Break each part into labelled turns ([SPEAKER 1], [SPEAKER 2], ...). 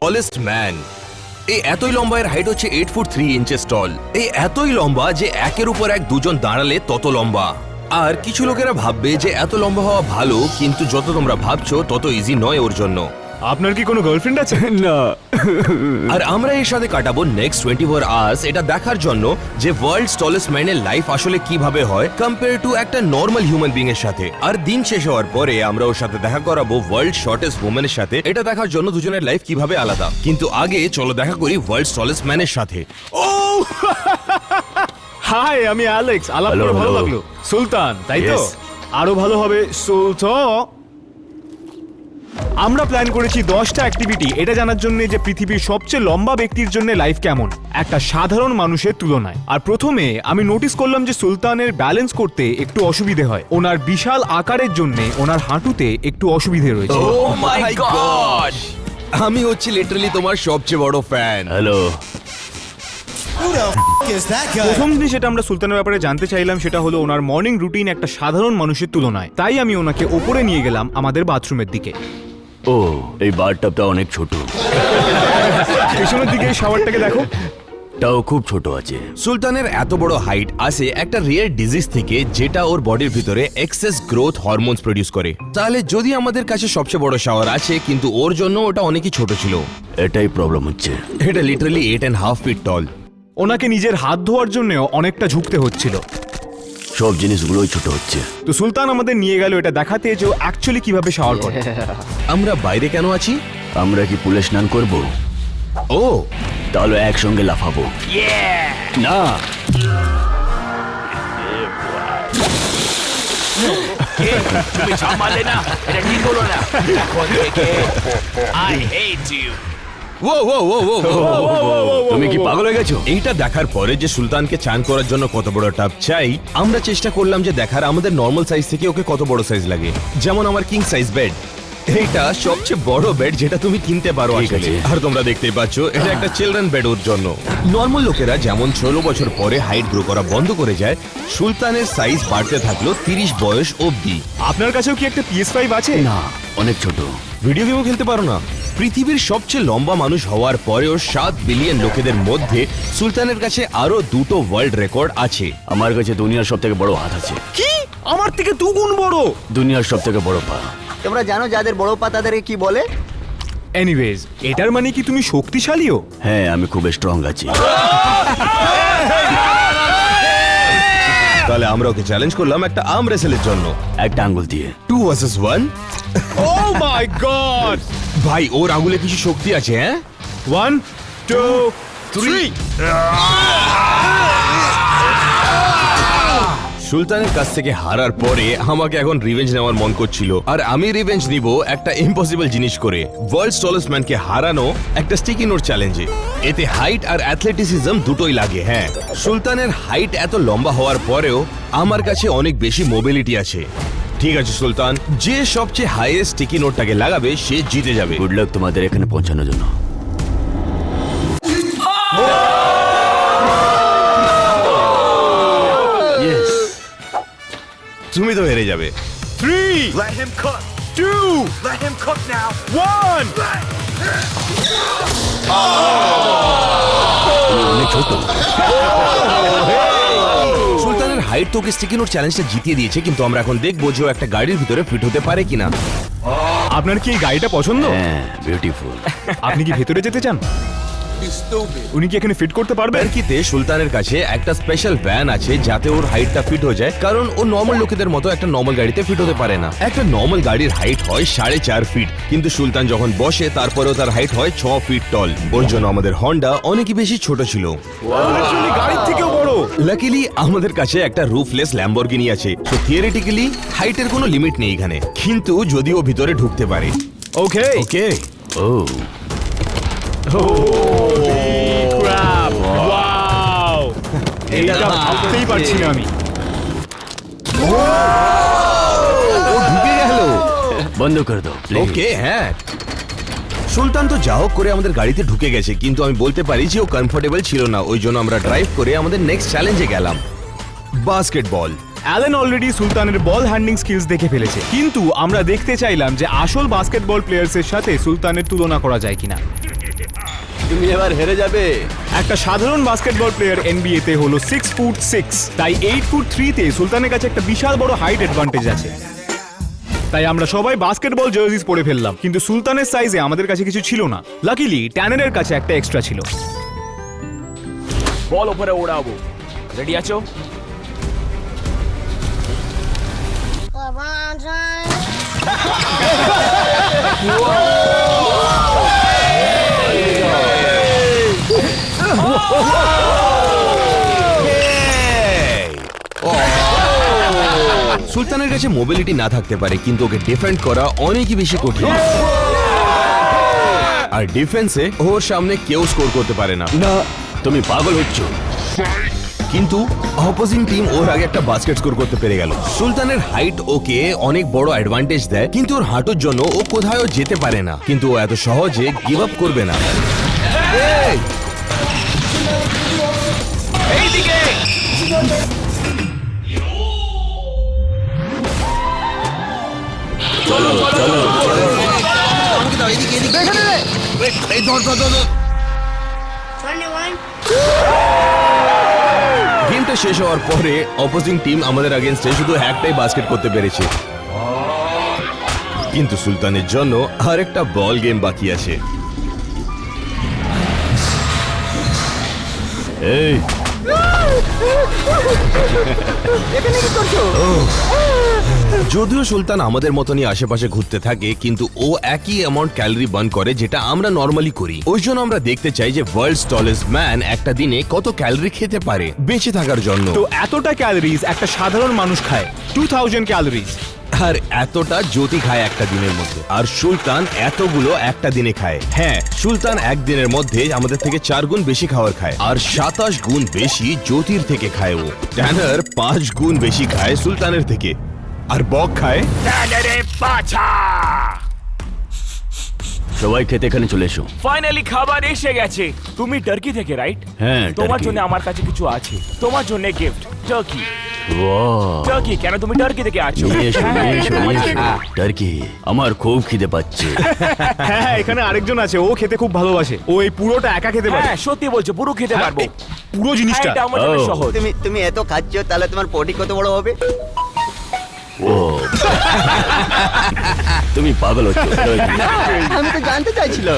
[SPEAKER 1] Tallest man. এই এতই লম্বা, এর হাইট হচ্ছে 8 ফুট 3 ইঞ্চেস টল। এই এতই লম্বা যে একের উপর এক দুজন দাঁড়ালে তত লম্বা। আর কিছু লোকেরা ভাববে যে এত লম্বা হওয়া ভালো, কিন্তু যত তোমরা ভাবছো তত ইজি নয় ওর জন্য।
[SPEAKER 2] আপনার কি কোনো গার্লফ্রেন্ড আছে?
[SPEAKER 3] না।
[SPEAKER 1] আর আমরা এর সাথে কাটাবো নেক্সট 24 আওয়ার্স এটা দেখার জন্য যে ওয়ার্ল্ডস টলেস্ট ম্যানের লাইফ আসলে কিভাবে হয় কম্পেয়ার টু একটা নর্মাল হিউম্যান বিং এর সাথে। আর দিন শেষ হওয়ার পরে আমরা ওর সাথে দেখা করাবো ওয়ার্ল্ড শর্টেস্ট ওম্যানের সাথে, এটা দেখার জন্য দুজনের লাইফ কিভাবে আলাদা। কিন্তু আগে চলো দেখা করি ওয়ার্ল্ডস টলেস্ট ম্যানের সাথে।
[SPEAKER 2] ও হাই, আমি অ্যালেক্স। আলাপ করে ভালো লাগলো। সুলতান, তাই তো? আরো ভালো হবে সুলতান। আমরা প্ল্যান করেছি 10টা অ্যাক্টিভিটি এটা জানার জন্য যে পৃথিবীর সবচেয়ে লম্বা ব্যক্তির জন্য লাইফ কেমন একটা সাধারণ মানুষের তুলনায়। আর প্রথমে আমি নোটিস করলাম যে সুলতানের ব্যালেন্স করতে একটু অসুবিধে হয়। ওনার বিশাল আকারের জন্য ওনার হাঁটুতে একটু অসুবিধে রয়েছে।
[SPEAKER 1] Oh my God! আমি হচ্ছি লিটারালি তোমার সবচেয়ে বড় ফ্যান।
[SPEAKER 3] হ্যালো।
[SPEAKER 2] প্রথম জিনিস যেটা আমরা সুলতানের ব্যাপারে জানতে চাইলাম সেটা হলো ওনার মর্নিং রুটিন একটা সাধারণ মানুষের তুলনায়। তাই আমি ওনাকে ওপরে নিয়ে গেলাম আমাদের বাথরুমের দিকে।
[SPEAKER 3] ও, এই বাথটাবটা অনেক ছোট।
[SPEAKER 2] পেছনের দিকে শাওয়ারটাকে দেখো,
[SPEAKER 3] তাও খুব ছোট আছে।
[SPEAKER 1] সুলতানের এত বড় হাইট আসে একটা রিয়ার ডিজিজ থেকে, যেটা ওর বডির ভিতরে এক্সেস গ্রোথ হরমোনস প্রডিউস করে। তাহলে যদি আমাদের কাছে সবচেয়ে বড় শাওয়ার আছে, কিন্তু ওর জন্য ওটা অনেকই ছোট ছিল।
[SPEAKER 3] এটাই প্রবলেম হচ্ছে।
[SPEAKER 1] এটা লিটারালি 8.5 ফিট টল।
[SPEAKER 2] ওনাকে নিজের হাত ধোয়ার জন্য অনেকটা ঝুঁকতে হচ্ছিল।
[SPEAKER 3] সব জিনিসগুলোই ছোট হচ্ছে।
[SPEAKER 2] তো সুলতান আমাদের নিয়ে গেল এটা দেখাতে যে ও অ্যাকচুয়ালি কিভাবে শাওয়ার করে।
[SPEAKER 1] আমরা বাইরে কেন আছি?
[SPEAKER 3] আমরা কি পুলে স্নান করব?
[SPEAKER 1] ও,
[SPEAKER 3] তাহলে একসঙ্গে লাফাবো। না,
[SPEAKER 4] তুমি সামলালে না, এটা ঠিক হলো না। এখন থেকে I hate you.
[SPEAKER 1] ও ও ও ও
[SPEAKER 3] তুমি কি পাগল হয়ে গেছো?
[SPEAKER 1] এইটা দেখার পরে যে সুলতানকে চান করার জন্য কত বড় টাব চাই, আমরা চেষ্টা করলাম যে দেখার আমাদের নর্মাল সাইজ থেকে ওকে কত বড় সাইজ লাগে। যেমন আমার কিং সাইজ বেড, এইটা সবচেয়ে বড় বেড যেটা তুমি কিনতে পারো
[SPEAKER 3] ঠিক
[SPEAKER 1] আসলে।
[SPEAKER 3] আছে।
[SPEAKER 1] আর তোমরা দেখতেই পাচ্ছ এটা একটা চিলড্রেন বেড ওর জন্য। নর্মাল লোকেরা যেমন 16 বছর পরে হাইট গ্রো করা বন্ধ করে যায়, সুলতানের সাইজ বাড়তে থাকলো 30 বয়স অবধি।
[SPEAKER 2] আপনার কাছেও কি একটা PS5 আছে?
[SPEAKER 3] না, অনেক ছোট।
[SPEAKER 1] ভিডিও গেমও খেলতে পারো না? পৃথিবীর সবচেয়ে লম্বা মানুষ হওয়ার পরেও 7 বিলিয়ন লোকেদের মধ্যে সুলতানের কাছে আরো 2টো ওয়ার্ল্ড রেকর্ড আছে।
[SPEAKER 3] আমার কাছে দুনিয়ার সব থেকে বড় হাত আছে।
[SPEAKER 2] কি? আমার থেকে 2 গুণ বড়?
[SPEAKER 3] দুনিয়ার সব থেকে বড় পা।
[SPEAKER 5] তোমরা জানো যাদের বড় পা তাদেরকে কি বলে?
[SPEAKER 2] এনিওয়েজ, এটার মানে কি তুমি শক্তিশালীও?
[SPEAKER 3] হ্যাঁ, আমি খুব স্ট্রং আছি।
[SPEAKER 1] তাহলে আমরা ওকে চ্যালেঞ্জ করলাম একটা আর্ম রেসেলের জন্য।
[SPEAKER 3] একটা আঙ্গুল দিয়ে
[SPEAKER 1] 2 ভার্সেস 1।
[SPEAKER 2] Oh my god!
[SPEAKER 1] ভাই, ওর আঙুলে কিছু শক্তি আছে। হ্যাঁ,
[SPEAKER 2] 1 2 3।
[SPEAKER 1] সুলতানের কাছ থেকে হারার পরে আমাকে এখন রিভেঞ্জ নেওয়ার মন করছিল। আর আমি রিভেঞ্জ নিব একটা ইম্পসিবল জিনিস করে, ওয়ার্ল্ডস টলেস্ট ম্যানকে হারানো একটা স্টিকি নোট চ্যালেঞ্জে। এতে হাইট আর অ্যাথলেটিসিজম দুটোই লাগে। হ্যাঁ, সুলতানের হাইট এত লম্বা হওয়ার পরেও আমার কাছে অনেক বেশি মোবিলিটি আছে। ঠিক আছে সুলতান, যে সবচেয়ে হাইয়েস্ট স্টিকি নোটটাকে লাগাবে সে জিতে যাবে।
[SPEAKER 3] গুড লাক তোমাদের এখানে পৌঁছানোর জন্য।
[SPEAKER 1] তুমি তো হেরে যাবে।
[SPEAKER 2] 3
[SPEAKER 4] Let him cook.
[SPEAKER 2] 2
[SPEAKER 4] Let him cook now.
[SPEAKER 2] 1।
[SPEAKER 3] অনেক ছোট।
[SPEAKER 1] সুলতানের হাইট তোকে স্টিকি নোট চ্যালেঞ্জটা জিতিয়ে দিয়েছে, কিন্তু আমরা এখন দেখবো যে ও একটা গাড়ির ভিতরে ফিট হতে পারে কিনা।
[SPEAKER 2] আপনার কি এই গাড়িটা পছন্দ?
[SPEAKER 3] হ্যাঁ, বিউটিফুল।
[SPEAKER 2] আপনি কি ভেতরে যেতে চান? উনি কি এখানে ফিট করতে পারবেন?
[SPEAKER 1] টার্কিতে সুলতানের কাছে একটা স্পেশাল ভ্যান আছে যাতে ওর হাইটটা ফিট হয়ে যায়, কারণ ও নর্মাল লোকেদের মতো একটা নর্মাল গাড়িতে ফিট হতে পারে না। একটা নর্মাল গাড়ির হাইট হয় 4.5 ফিট, কিন্তু সুলতান যখন বসে তারপরেও তার হাইট হয় 6 ফিট টল। ওর জন্য আমাদের হন্ডা অনেকই বেশি ছোট ছিল।
[SPEAKER 2] অ্যাকচুয়ালি গাড়ির থেকেও বড়।
[SPEAKER 1] লাকিলি আমাদের কাছে একটা রুফলেস ল্যাম্বরগিনি আছে, সো থিওরিটিক্যালি হাইটের কোনো লিমিট নেই এখানে, কিন্তু যদিও ভিতরে ঢুকতে পারে।
[SPEAKER 2] ওকে
[SPEAKER 1] ওকে,
[SPEAKER 3] ও,
[SPEAKER 2] ক্র্যাপ, ওয়াও, এইটা ভাবতেই পারছি না আমি।
[SPEAKER 1] ও ঢুকে গেল।
[SPEAKER 3] বন্ধ করে দাও প্লিজ।
[SPEAKER 1] ওকে, হ্যাঁ। সুলতান তো যা হোক করে আমাদের গাড়িতে ঢুকে গেছে, কিন্তু আমি বলতে পারি যে ও কমফোর্টেবল ছিল না। ওই জন্য আমরা ড্রাইভ করে আমাদের নেক্সট চ্যালেঞ্জে গেলাম, বাস্কেটবল।
[SPEAKER 2] অ্যালেন অলরেডি সুলতানের বল হ্যান্ডলিং স্কিলস দেখে ফেলেছে, কিন্তু আমরা দেখতে চাইলাম যে আসল বাস্কেটবল প্লেয়ার্সের সাথে সুলতানের তুলনা করা যায় কিনা।
[SPEAKER 3] তুমি এবার হেরে যাবে।
[SPEAKER 2] একটা সাধারণ বাস্কেটবল প্লেয়ার এনবিএ তে হলো 6'6", তাই 8'3" তে সুলতানের কাছে একটা বিশাল বড় হাইট অ্যাডভান্টেজ আছে। তাই আমরা সবাই বাস্কেটবল জার্সিস পরে ফেললাম, কিন্তু সুলতানের সাইজে আমাদের কাছে কিছু ছিল না। লাকিলি ট্যানারের কাছে একটা এক্সট্রা ছিল।
[SPEAKER 4] বল ওপরে ওড়াবো। রেডি আছো?
[SPEAKER 1] সুলতানের কাছে মোবিলিটি না থাকতে পারে, কিন্তু ওকে ডিফেন্ড করা অনেকই বেশি কঠিন। আর ডিফেন্সে ওর সামনে কেউ স্কোর করতে পারে না।
[SPEAKER 3] না, তুমি পাগল হচ্ছ।
[SPEAKER 1] কিন্তু অপোজিং টিম ওর আগে একটা বাস্কেট স্কোর করতে পেরে গেল। সুলতানের হাইট ওকে অনেক বড় অ্যাডভান্টেজ দেয়, কিন্তু ওর হাঁটুর জন্য ও কোথাও যেতে পারে না। কিন্তু ও এত সহজে গিভ আপ করবে না। এই!
[SPEAKER 4] এইদিকে
[SPEAKER 1] গেমটা শেষ হওয়ার পরে অপোজিং টিম আমাদের আগেনস্টে শুধু একটাই বাস্কেট করতে পেরেছে, কিন্তু সুলতানের জন্য আরেকটা বল গেম বাকি আছে।
[SPEAKER 3] এই,
[SPEAKER 1] যদিও সুলতান আমাদের মতনই আশেপাশে ঘুরতে থাকে, কিন্তু ও একই অ্যামাউন্ট ক্যালোরি বার্ন করে যেটা আমরা নর্মালি করি। ওই জন্য আমরা দেখতে চাই যে ওয়ার্ল্ডস টলেস্ট ম্যান একটা দিনে কত ক্যালোরি খেতে পারে বেঁচে থাকার জন্য।
[SPEAKER 2] তো এতটা ক্যালোরিজ একটা সাধারণ মানুষ খায়, 2000 ক্যালোরিজ।
[SPEAKER 1] আর এতটা জ্যোতি খায় একটা দিনের মধ্যে, আর সুলতান এতগুলো একটা দিনে খায়। হ্যাঁ, সুলতান একদিনের মধ্যে আমাদের থেকে 4 গুণ বেশি খাবার খায়, আর 27 গুণ বেশি জ্যোতির থেকে খায় ও। ট্যানার 5 গুণ বেশি খায় সুলতানের থেকে, আর বক খায়।
[SPEAKER 4] ট্যানারে পাছা।
[SPEAKER 3] সবাই খেতে এখানে চলে এসো।
[SPEAKER 4] ফাইনালি খাবার এসে গেছে। তুমি টার্কি থেকে, রাইট?
[SPEAKER 3] হ্যাঁ,
[SPEAKER 4] তোমার
[SPEAKER 3] টার্কি।
[SPEAKER 4] জন্য আমার কাছে কিছু আছে। তোমার জন্য গিফট, টার্কি।
[SPEAKER 3] বাহ,
[SPEAKER 4] টার্কি, কেন তুমি টার্কি থেকে আছো?
[SPEAKER 3] নিয়ে এসো,
[SPEAKER 4] হ্যাঁ,
[SPEAKER 3] নিয়ে এসো,
[SPEAKER 4] এটা
[SPEAKER 3] নিয়ে
[SPEAKER 4] তোমার
[SPEAKER 3] এসো।
[SPEAKER 4] gift।
[SPEAKER 3] টার্কি, আমার খুব খিদে পাচ্ছে।
[SPEAKER 2] হ্যাঁ, এখানে আরেকজন আছে, ও খেতে খুব ভালোবাসে। ও এই পুরোটা একা খেতে পারে,
[SPEAKER 4] হ্যাঁ, সত্যি বলছো, পুরো খেতে পারবো।
[SPEAKER 2] পুরো জিনিসটা।
[SPEAKER 4] হ্যাঁ, এটা আমার জন্য
[SPEAKER 3] ও।
[SPEAKER 4] সহজ।
[SPEAKER 5] তুমি এত খাচ্ছ, তাহলে তোমার পটি কত বড় হবে?
[SPEAKER 3] ও, তুমি পাগল হচ্ছ। টার্কি,
[SPEAKER 5] আমি তো জানতে চাইছিলাম।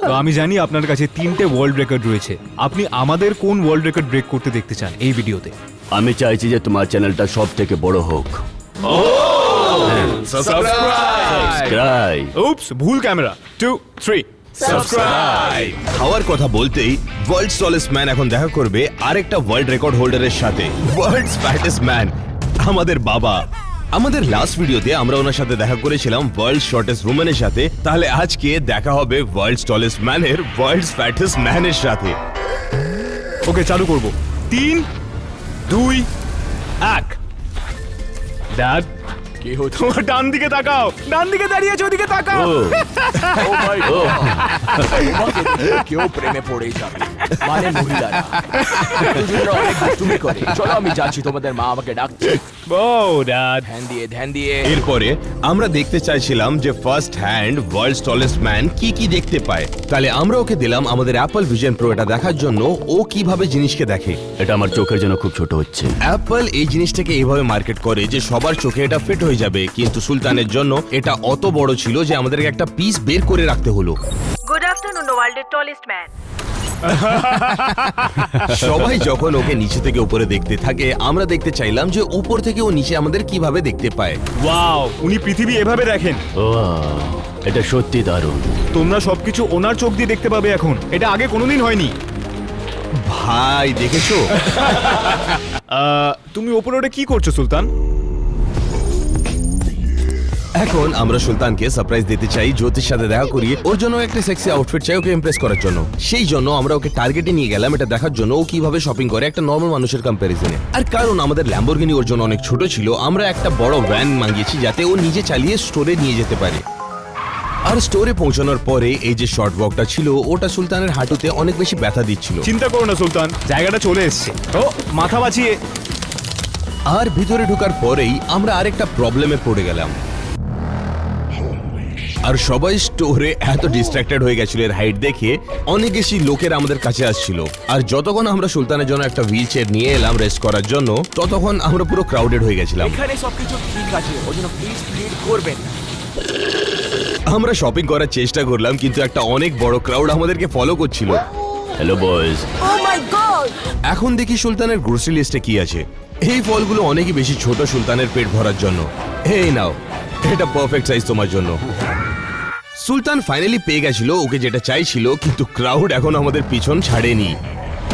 [SPEAKER 2] তো আমি জানি আপনার কাছে 3টে ওয়ার্ল্ড রেকর্ড রয়েছে। আপনি আমাদের কোন ওয়ার্ল্ড রেকর্ড ব্রেক করতে দেখতে চান এই ভিডিওতে?
[SPEAKER 3] আমি চাইছি যে তোমার চ্যানেলটা সব থেকে বড় হোক। সাবস্ক্রাইব।
[SPEAKER 2] উপস, ভুল ক্যামেরা। 2, 3 সাবস্ক্রাইব।
[SPEAKER 1] খাওয়ার কথা বলতেই ওয়ার্ল্ডস টলেস্ট ম্যান এখন দেখা করবে আরেকটা ওয়ার্ল্ড রেকর্ড হোল্ডারের সাথে, ওয়ার্ল্ডস ফ্যাটেস্ট ম্যান, আমাদের বাবা। আমাদের লাস্ট ভিডিওতে আমরা ওনার সাথে দেখা করেছিলাম ওয়ার্ল্ড শর্টেস্ট উম্যানের সাথে, তাহলে আজকে দেখা হবে ওয়ার্ল্ডস টলেস্ট ম্যানের ওয়ার্ল্ডস ফ্যাটেস্ট ম্যানের সাথে।
[SPEAKER 2] ওকে, চালু করব। 3, 2, 1। ড্যাড,
[SPEAKER 4] কি হচ্ছে?
[SPEAKER 2] তোমার ডান দিকে তাকাও। ডান দিকে দাঁড়িয়ে আছে, ওদিকে তাকাও।
[SPEAKER 3] ও,
[SPEAKER 4] Oh my God! তোমাকে দেখে কেউ প্রেমে পড়ে যাবে, মানে মহিলারা। দুজনেরা অনেক দুষ্টুমি করে। চলো আমি যাচ্ছি, তোমাদের মা আমাকে ডাকছে।
[SPEAKER 2] Oh dad.
[SPEAKER 4] ধ্যান দিয়ে।
[SPEAKER 1] এরপরে আমরা দেখতে চাইছিলাম যে first hand world's tallest man কি কি দেখতে পায়, তাহলে আমরা ওকে দিলাম আমাদের অ্যাপল ভিশন প্রো এটা দেখার জন্য ও কিভাবে জিনিসকে দেখে।
[SPEAKER 3] এটা আমার চোখের জন্য খুব ছোট হচ্ছে।
[SPEAKER 1] অ্যাপল এই জিনিসটাকে এইভাবে মার্কেট করে যে সবার চোখে এটা ফিট হয়ে যাবে, কিন্তু সুলতানের জন্য এটা অত বড় ছিল যে আমাদেরকে একটা পিস বের করে রাখতে হলো।
[SPEAKER 6] Good afternoon, the world's tallest man.
[SPEAKER 1] সবাই যখন ওকে নিচে থেকে উপরে দেখতে থাকে, আমরা দেখতে চাইলাম যে উপর থেকে ও নিচে আমাদের কিভাবে দেখতে পায়।
[SPEAKER 2] ওয়াও, উনি পৃথিবী এভাবে দেখেন।
[SPEAKER 3] ও, এটা সত্যি দারুণ।
[SPEAKER 2] তোমরা সবকিছু ওনার চোখ দিয়ে দেখতে পাবে এখন, এটা আগে কোনোদিন হয়নি।
[SPEAKER 1] ভাই দেখেছো?
[SPEAKER 2] তুমি ওপরে ওটা কি করছো সুলতান?
[SPEAKER 1] এখন আমরা সুলতানকে সারপ্রাইজ দিতে চাই, জ্যোতির সাথে দেখা করিয়ে ওর জন্য একটা সেক্সি আউটফিট চাই ওকে ইমপ্রেস করার জন্য। সেই জন্য আমরা ওকে টার্গেটে নিয়ে গেলাম এটা দেখার জন্য ও কিভাবে শপিং করে একটা নর্মাল মানুষের কম্প্যারিজনে। আর কারণ আমাদের ল্যাম্বরগিনি ওর জন্য অনেক ছোট ছিল, আমরা একটা বড় ভ্যান মাঙ্গিয়েছি যাতে ও নিজে চালিয়ে স্টোরে নিয়ে যেতে পারে। আর স্টোরে পৌঁছানোর পরে এই যে শর্ট ওয়াকটা ছিল ওটা সুলতানের হাঁটুতে অনেক বেশি ব্যথা দিচ্ছিল।
[SPEAKER 2] চিন্তা করো না সুলতান, জায়গাটা চলে এসছে। ও মাথা বাঁচিয়ে।
[SPEAKER 1] আর ভিতরে ঢোকার পরেই আমরা আরেকটা প্রবলেমে পড়ে গেলাম। আর সবাই স্টোরে এত ডিস্ট্রাক্টেড হয়ে গেছিল এর হাইট দেখে, অনেক বেশি লোকের আমাদের কাছে আসছিল। আর যতক্ষণ আমরা সুলতানের জন্য একটা হুইল চেয়ার নিয়ে এলাম রেস্ট করার জন্য, ততক্ষণ আমরা পুরো ক্রাউডেড হয়ে গেছিলাম।
[SPEAKER 4] এখানে সবকিছু ঠিক আছে, ওই জন্য প্লিজ ভিড় করবেন না।
[SPEAKER 1] আমরা শপিং করার চেষ্টা করলাম, কিন্তু একটা অনেক বড় ক্রাউড আমাদেরকে ফলো করছিল।
[SPEAKER 3] Hello boys.
[SPEAKER 1] এখন দেখি সুলতানের গ্রোসারি লিস্টে কি আছে। এই ফলগুলো অনেকই বেশি ছোট সুলতানের পেট ভরার জন্য। এই নাও, এটা পারফেক্ট সাইজ তোমার জন্য। সুলতান ফাইনালি পেয়ে গেছিল ওকে যেটা চাইছিল, কিন্তু ক্রাউড এখন আমাদের পিছন ছাড়েনি।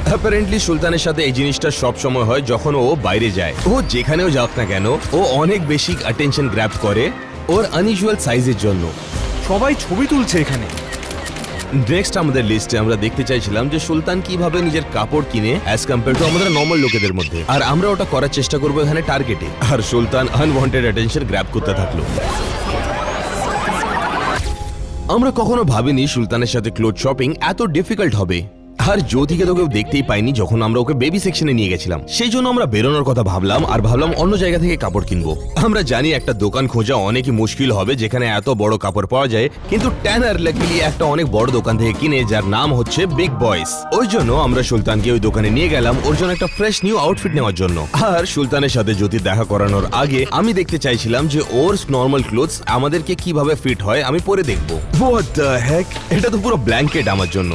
[SPEAKER 1] অ্যাপারেন্টলি সুলতানের সাথে এই জিনিসটা সব সময় হয় যখন ও বাইরে যায়। ও যেখানেও যাক না কেন, ও অনেক বেশি অ্যাটেনশন গ্র্যাব করে ওর আনইউজুয়াল সাইজের জন্য।
[SPEAKER 2] সবাই ছবি তুলছে এখানে।
[SPEAKER 1] নেক্সট আমাদের লিস্টে আমরা দেখতে চাইছিলাম যে সুলতান কিভাবে নিজের কাপড় কিনে অ্যাজ কম্পেয়ার টু আমাদের নর্মাল লোকেদের মধ্যে, আর আমরা ওটা করার চেষ্টা করবো এখানে টার্গেটে। আর সুলতান আনওয়ান্টেড অ্যাটেনশন গ্র্যাব করতে থাকলো। আমরা কখনো ভাবিনি সুলতানের সাথে ক্লোথ শপিং এত ডিফিকাল্ট হবে। আর জ্যোতিকে তো কেউ দেখতেই পাইনি যখন আমরা ওকে বেবি সেকশনে নিয়ে গেছিলাম। সেই জন্য আমরা বেরোনোর কথা ভাবলাম, আর ভাবলাম অন্য জায়গা থেকে কাপড় কিনবো। আমরা জানি একটা দোকান খোঁজা অনেকই মুশকিল হবে যেখানে এত বড় কাপড় পাওয়া যায়, কিন্তু ট্যানার লাকিলি একটা অনেক বড় দোকান থেকে কিনে, যার নাম হচ্ছে বিগ বয়েস। ওই জন্য আমরা সুলতানকে ওই দোকানে নিয়ে গেলাম ওর জন্য একটা ফ্রেশ নিউ আউটফিট নেওয়ার জন্য। আর সুলতানের সাথে জ্যোতির দেখা করানোর আগে আমি দেখতে চাইছিলাম যে ওর নর্মাল ক্লোথস আমাদেরকে কিভাবে ফিট হয় আমি পরে দেখবো। What the heck? এটা তো পুরো ব্ল্যাঙ্কেট আমার জন্য।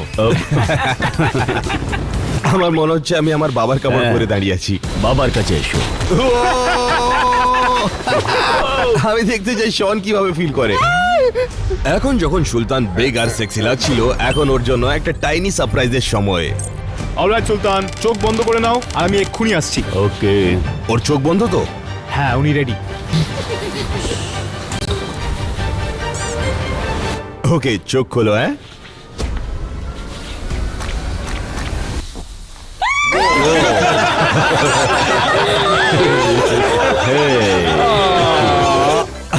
[SPEAKER 1] আমার মনে হচ্ছে আমি আমার বাবার কাপড় পরে দাঁড়িয়ে আছি।
[SPEAKER 3] বাবার কাছে এসো।
[SPEAKER 1] আমি দেখতে চাই শন কিভাবে ফিল করে। এখন যখন সুলতান বেগ আর সেক্সি লাগছিল, এখন ওর জন্য একটা টাইনি সারপ্রাইজের সময়।
[SPEAKER 2] অলরাইট সুলতান, চোখ বন্ধ করে নাও আর আমি এক্ষুনি আসছি।
[SPEAKER 3] ওকে।
[SPEAKER 1] ওর চোখ বন্ধ তো?
[SPEAKER 2] হ্যাঁ, উনি রেডি।
[SPEAKER 1] ওকে, চোখ খোলো। হ্যাঁ,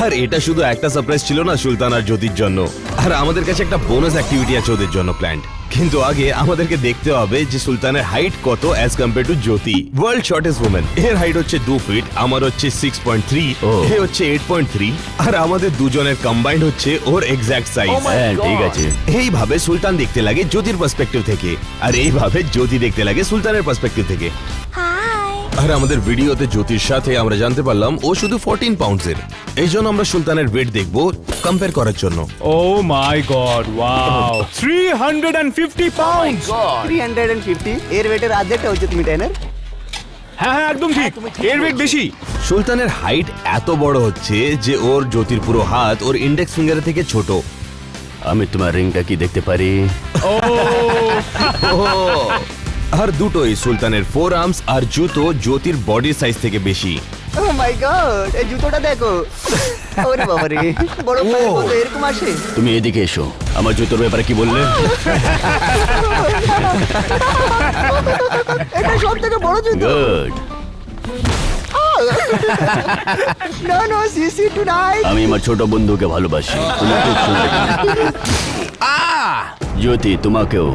[SPEAKER 1] আর এটা শুধু একটা সারপ্রাইজ ছিল না সুলতান আর জ্যোতির জন্য, আর আমাদের কাছে একটা বোনাস অ্যাক্টিভিটি আছে ওদের জন্য প্ল্যান্ড। কিন্তু আগে আমাদেরকে দেখতে হবে যে সুলতানের হাইট কত as compare to Jyoti, world shortest woman. এর হাইট হচ্ছে 2 ফিট, আমার হচ্ছে 6.3, এ হচ্ছে 8.3, আর আমাদের দুজনের কম্বাইন্ড হচ্ছে ওর এক্সাক্ট সাইজ।
[SPEAKER 3] হ্যাঁ ঠিক আছে।
[SPEAKER 1] এইভাবে সুলতান দেখতে লাগে জ্যোতির পার্সপেক্টিভ থেকে, আর এইভাবে জ্যোতি দেখতে লাগে সুলতানের পার্সপেক্টিভ থেকে। আর আমাদের ভিডিওতে জ্যোতির সাথে আমরা জানতে পারলাম ও শুধু 14 পাউন্ডসের। এই জন্য আমরা সুলতানের ওয়েট দেখবো কম্পেয়ার করার জন্য।
[SPEAKER 2] ও মাই গড, ওয়াও, 350 পাউন্ড।
[SPEAKER 5] 350 এর ওয়েটের অর্ধেকটা হচ্ছে তুমি ট্যানার।
[SPEAKER 2] হ্যাঁ হ্যাঁ, একদম ঠিক, এর ওয়েট বেশি।
[SPEAKER 1] সুলতানের হাইট এত বড় হচ্ছে যে ওর জ্যোতির পুরো হাত ওর ইন্ডেক্স ফিঙ্গারের থেকে ছোট।
[SPEAKER 3] আমি তোমার রিংটা কি দেখতে পারি?
[SPEAKER 2] ও
[SPEAKER 1] আর দুটোই সুলতানের 4 আর্মস আর জুতো জ্যোতির বডি সাইজ থেকে বেশি।
[SPEAKER 5] ও মাই গড, এই জুতোটা দেখো। ওরে বাবা রে, বড় পায়ে কত এরকম আসে।
[SPEAKER 3] তুমি এদিকে এসো। আমার জুতোর ব্যাপারে কি বললে?
[SPEAKER 5] এটা সবথেকে বড় জুতো।
[SPEAKER 3] গুড।
[SPEAKER 5] নো সিসি টুনাইট।
[SPEAKER 3] আমি আমার ছোট বন্ধুকে ভালোবাসি। তুমি খুব সুন্দর। জ্যোতি, তোমাকেও।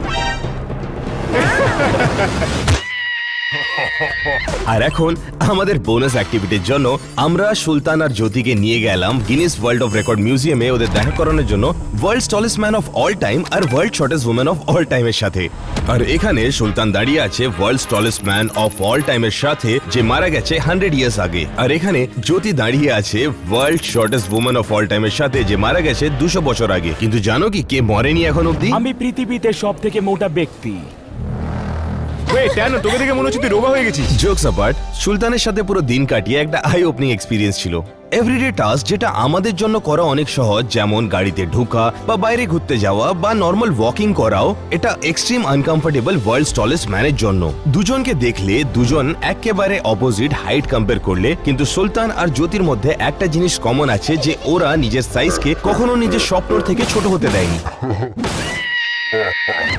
[SPEAKER 1] আর এখন আমাদের বোনাস অ্যাক্টিভিটির জন্য আমরা সুলতান আর জ্যোতিকে নিয়ে গেলাম গিনেস ওয়ার্ল্ড অফ রেকর্ড মিউজিয়ামে ওদের দেখা করানোর জন্য, world's tallest man of all time আর world shortest woman of all টাইমের সাথে। আর এখানে সুলতান দাঁড়িয়ে আছে world's tallest man of all টাইমের সাথে, যে মারা গেছে 100 ইয়ার্স আগে। আর এখানে জ্যোতি দাঁড়িয়ে আছে world shortest woman of all টাইমের সাথে, যে মারা গেছে 200 বছর আগে। কিন্তু জানো কি কে মরেনি এখন অব্দি?
[SPEAKER 4] আমি পৃথিবীতে সব থেকে মোটা ব্যক্তি।
[SPEAKER 2] ওয়েট, কেন তোকে দেখে মনে হচ্ছে তুই রোগা হয়ে গেছিস?
[SPEAKER 1] জোকস অ্যাপার্ট, সুলতানের সাথে পুরো দিন কাটিয়ে একটা আই ওপেনিং এক্সপিরিয়েন্স ছিল। এভরিডে টাস্ক যেটা আমাদের জন্য করা অনেক সহজ, যেমন গাড়িতে ঢোকা বা বাইরে ঘুরতে যাওয়া বা নর্মাল ওয়াকিং করাও, এটা এক্সট্রিম আনকমফোর্টেবল ওয়ার্ল্ডস টলেস্ট ম্যানের জন্য। দুজনকে দেখলে দুজন একেবারে অপোজিট হাইট কম্পেয়ার করলে, কিন্তু সুলতান আর জ্যোতির মধ্যে একটা জিনিস কমন আছে, যে ওরা নিজের সাইজকে কখনো নিজের স্বপ্নর থেকে ছোট হতে দেয়নি।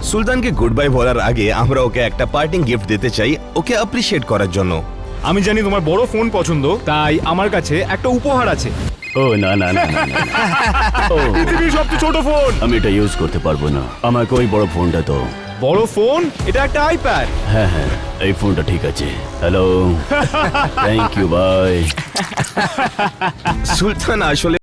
[SPEAKER 1] সুলতানকে গুড বাই বলার আগে আমরা ওকে একটা পার্টিং গিফট দিতে চাই, ওকে অ্যাপ্রিশিয়েট করার জন্য।
[SPEAKER 2] আমি জানি তোমার বড় ফোন পছন্দ, তাই আমার কাছে একটা উপহার আছে।
[SPEAKER 3] ও না না না না, না। ও,
[SPEAKER 2] পৃথিবীর সবচেয়ে ছোট ফোন।
[SPEAKER 3] আমি এটা ইউজ করতে পারবো না। আমাকে ওই বড় ফোনটা তো।
[SPEAKER 2] বড় ফোন? এটা একটা আইপ্যাড।
[SPEAKER 3] হ্যাঁ হ্যাঁ, এই ফোনটা ঠিক আছে। Hello, thank you, bye.
[SPEAKER 1] Sultan আসলে